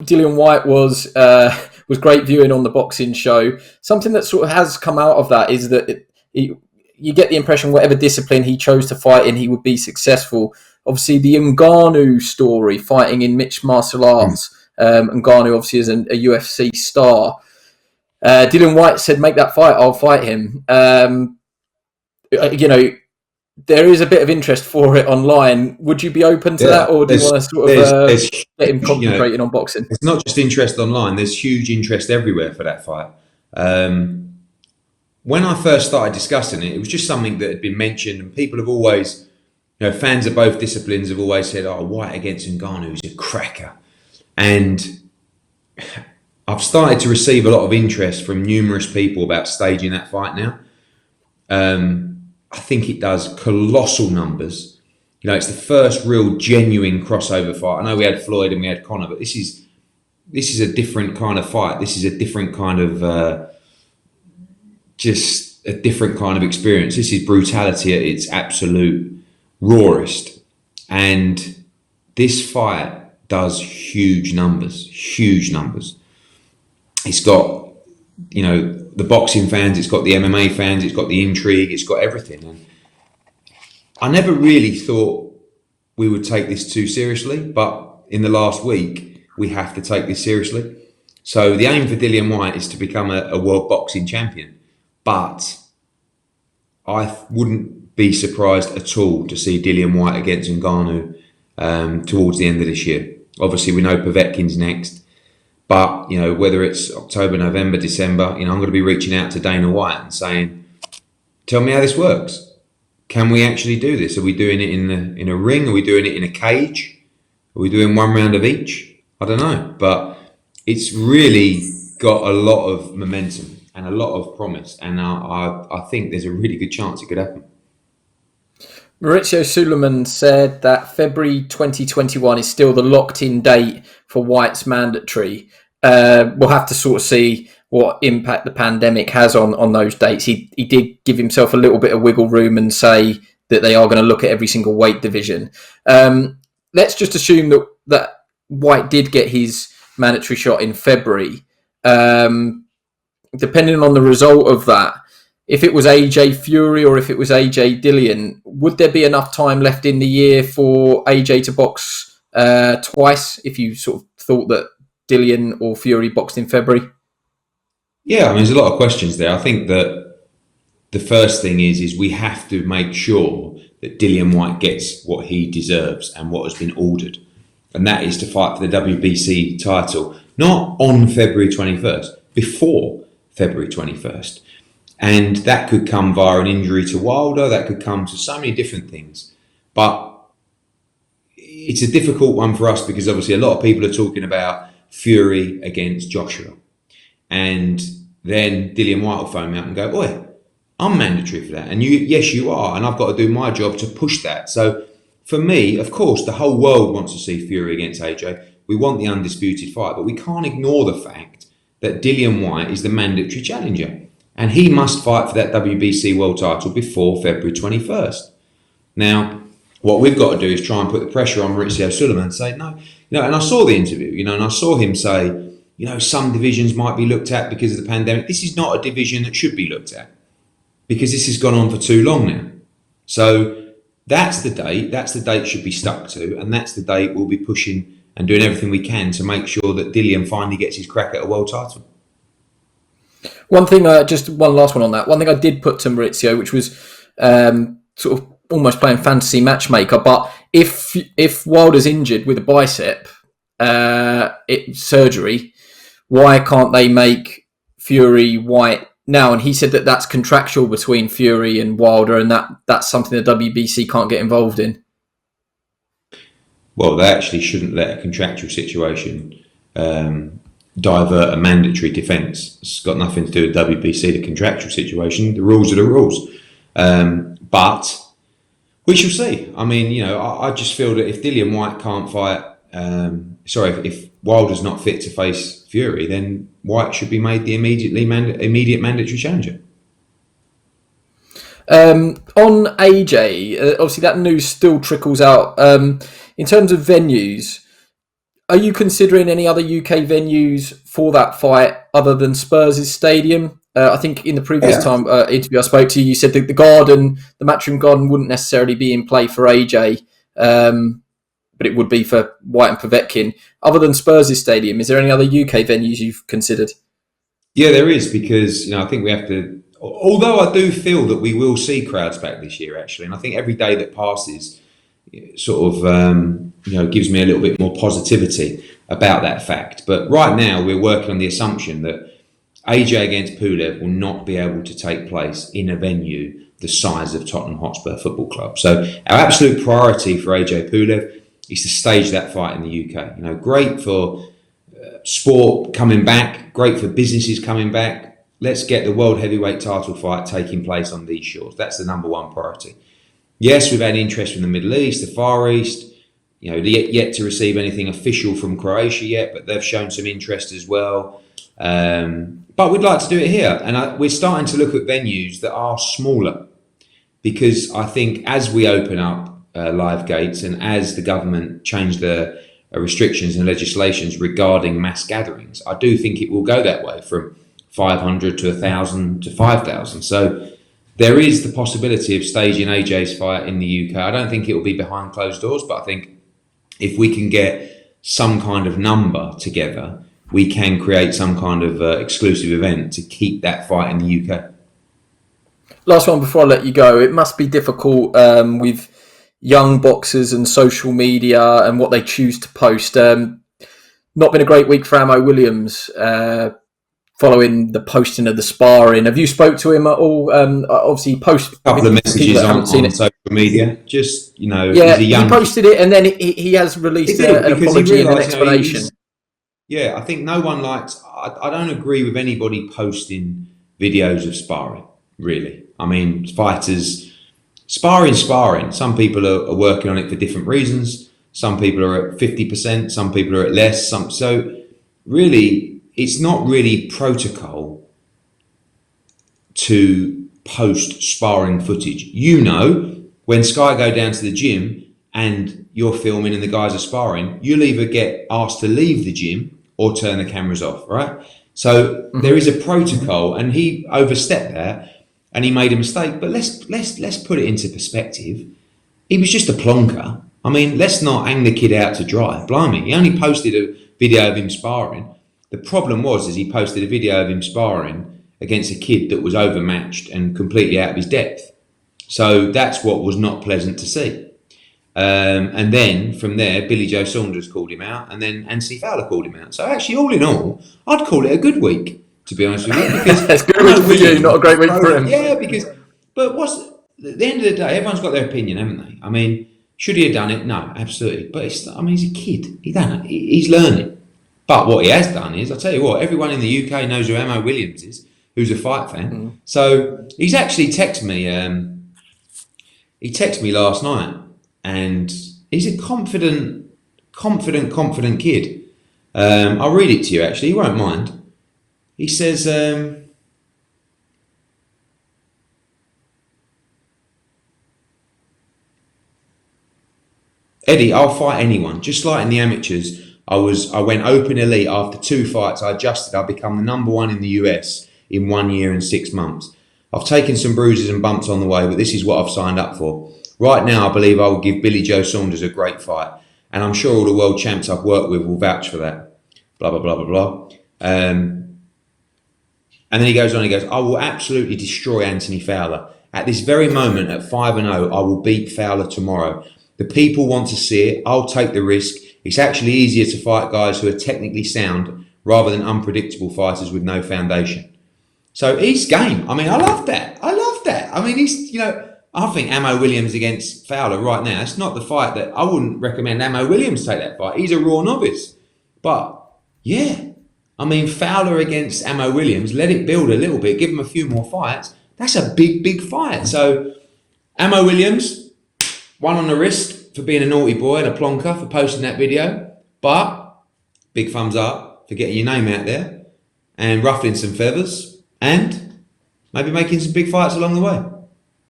Dillian Whyte was great viewing on the boxing show. Something that sort of has come out of that is that you get the impression whatever discipline he chose to fight in, he would be successful. Obviously, the Ngannou story, fighting in mixed martial arts. Ngannou obviously is a UFC star. Dillian Whyte said, "Make that fight, I'll fight him." There is a bit of interest for it online. Would you be open to that, or do you want to sort of get him concentrating on boxing? It's not just interest online. There's huge interest everywhere for that fight. When I first started discussing it, it was just something that had been mentioned, and people have always, fans of both disciplines have always said, "Oh, Whyte against Ngannou is a cracker," and I've started to receive a lot of interest from numerous people about staging that fight now. I think it does colossal numbers. It's the first real genuine crossover fight. I know we had Floyd and we had Conor, but this is a different kind of fight. This is a different kind of just a different kind of experience. This is brutality at its absolute rawest, and this fight does huge numbers. Huge numbers. It's got the boxing fans, it's got the MMA fans, it's got the intrigue, it's got everything. And I never really thought we would take this too seriously, but in the last week, we have to take this seriously. So the aim for Dillian Whyte is to become a world boxing champion, but I wouldn't be surprised at all to see Dillian Whyte against Ngannou towards the end of this year. Obviously, we know Povetkin's next. But, whether it's October, November, December, I'm going to be reaching out to Dana White and saying, tell me how this works. Can we actually do this? Are we doing it in a ring? Are we doing it in a cage? Are we doing one round of each? I don't know. But it's really got a lot of momentum and a lot of promise. And I think there's a really good chance it could happen. Maurizio Suleiman said that February 2021 is still the locked-in date for Whyte's mandatory. We'll have to sort of see what impact the pandemic has on those dates. He did give himself a little bit of wiggle room and say that they are going to look at every single weight division. Let's just assume that Whyte did get his mandatory shot in February. Depending on the result of that, if it was AJ Fury or if it was AJ Dillian, would there be enough time left in the year for AJ to box twice if you sort of thought that Dillian or Fury boxed in February? Yeah, there's a lot of questions there. I think that the first thing is we have to make sure that Dillian Whyte gets what he deserves and what has been ordered. And that is to fight for the WBC title, not on February 21st, before February 21st. And that could come via an injury to Wilder, that could come to so many different things. But it's a difficult one for us because obviously a lot of people are talking about Fury against Joshua. And then Dillian Whyte will phone me up and go, "Boy, I'm mandatory for that." And yes, you are. And I've got to do my job to push that. So for me, of course, the whole world wants to see Fury against AJ. We want the undisputed fight, but we can't ignore the fact that Dillian Whyte is the mandatory challenger. And he must fight for that WBC world title before February 21st. Now, what we've got to do is try and put the pressure on Maurizio Suleiman and say, no, and I saw the interview, and I saw him say, some divisions might be looked at because of the pandemic. This is not a division that should be looked at because this has gone on for too long now. So that's the date should be stuck to, and that's the date we'll be pushing and doing everything we can to make sure that Dillian finally gets his crack at a world title. One thing, just one last one on that. One thing I did put to Maurizio, which was sort of almost playing fantasy matchmaker, but if Wilder's injured with a bicep surgery, why can't they make Fury Whyte now? And he said that that's contractual between Fury and Wilder, and that's something the WBC can't get involved in. Well, they actually shouldn't let a contractual situation divert a mandatory defence. It's got nothing to do with WBC, the contractual situation. The rules are the rules. But we shall see. I just feel that if Dillian Whyte can't fight, if Wilder's not fit to face Fury, then Whyte should be made the immediate mandatory challenger. On AJ, obviously that news still trickles out. In terms of venues, Are you considering any other UK venues for that fight other than Spurs' stadium? I think in the previous Yeah. time interview I spoke to you, you said that the Garden, the Matchroom Garden, wouldn't necessarily be in play for AJ, but it would be for White and Povetkin. Other than Spurs' stadium, is there any other UK venues you've considered? Yeah, there is, because I think we have to. Although I do feel that we will see crowds back this year, actually, and I think every day that passes sort of gives me a little bit more positivity about that fact. But right now, we're working on the assumption that AJ against Pulev will not be able to take place in a venue the size of Tottenham Hotspur Football Club. So our absolute priority for AJ Pulev is to stage that fight in the UK. Great for sport coming back, great for businesses coming back. Let's get the world heavyweight title fight taking place on these shores. That's the number one priority. Yes, we've had interest from the Middle East, the Far East. Yet to receive anything official from Croatia yet, but they've shown some interest as well. But we'd like to do it here, and we're starting to look at venues that are smaller, because I think as we open up live gates and as the government change the restrictions and legislations regarding mass gatherings, I do think it will go that way, from 500 to 1,000 to 5,000. So there is the possibility of staging AJ's fight in the UK. I don't think it will be behind closed doors, but I think if we can get some kind of number together, we can create some kind of exclusive event to keep that fight in the UK. Last one before I let you go. It must be difficult with young boxers and social media and what they choose to post. Not been a great week for Amo Williams following the posting of the sparring. Have you spoke to him at all? Obviously, he posts a couple of messages on social media. Just, yeah, he posted it, and then he has released an apology and an explanation. I think no one likes. I don't agree with anybody posting videos of sparring. Really, I mean, fighters sparring. Some people are working on it for different reasons. Some people are at 50%. Some people are at less. So really, it's not really protocol to post sparring footage. When Sky go down to the gym and you're filming and the guys are sparring, you'll either get asked to leave the gym or turn the cameras off, right? So there is a protocol, and he overstepped that and he made a mistake. But let's put it into perspective. He was just a plonker. I mean, let's not hang the kid out to dry. Blimey, he only posted a video of him sparring. The problem was he posted a video of him sparring against a kid that was overmatched and completely out of his depth. So that's what was not pleasant to see. And then from there, Billy Joe Saunders called him out, and then Anthony Fowler called him out. So actually, all in all, I'd call it a good week, to be honest with you. Because it's a good week for you, not a great week for him. Yeah, but at the end of the day, everyone's got their opinion, haven't they? I mean, should he have done it? No, absolutely. But he's a kid. He's learning. But what he has done is, I'll tell you what, everyone in the UK knows who Amo Williams is, who's a fight fan. So he's actually texted me. He texted me last night, and he's a confident kid. I'll read it to you, actually. You won't mind. He says, Eddie, I'll fight anyone. Just like in the amateurs, I went open elite after 2 fights. I adjusted. I become the number 1 in the US in 1 year and 6 months. I've taken some bruises and bumps on the way, but this is what I've signed up for. Right now, I believe I will give Billy Joe Saunders a great fight, and I'm sure all the world champs I've worked with will vouch for that. Blah, blah, blah, blah, blah. And then he goes on, I will absolutely destroy Anthony Fowler. At this very moment, at 5-0, I will beat Fowler tomorrow. The people want to see it. I'll take the risk. It's actually easier to fight guys who are technically sound rather than unpredictable fighters with no foundation. So he's game. I mean, I love that. I mean, I think Amo Williams against Fowler right now, it's not the fight that I wouldn't recommend Amo Williams take that fight. He's a raw novice. But yeah, I mean, Fowler against Amo Williams, let it build a little bit, give him a few more fights. That's a big, big fight. So Amo Williams, 1 on the wrist for being a naughty boy and a plonker for posting that video. But big thumbs up for getting your name out there and ruffling some feathers and maybe making some big fights along the way.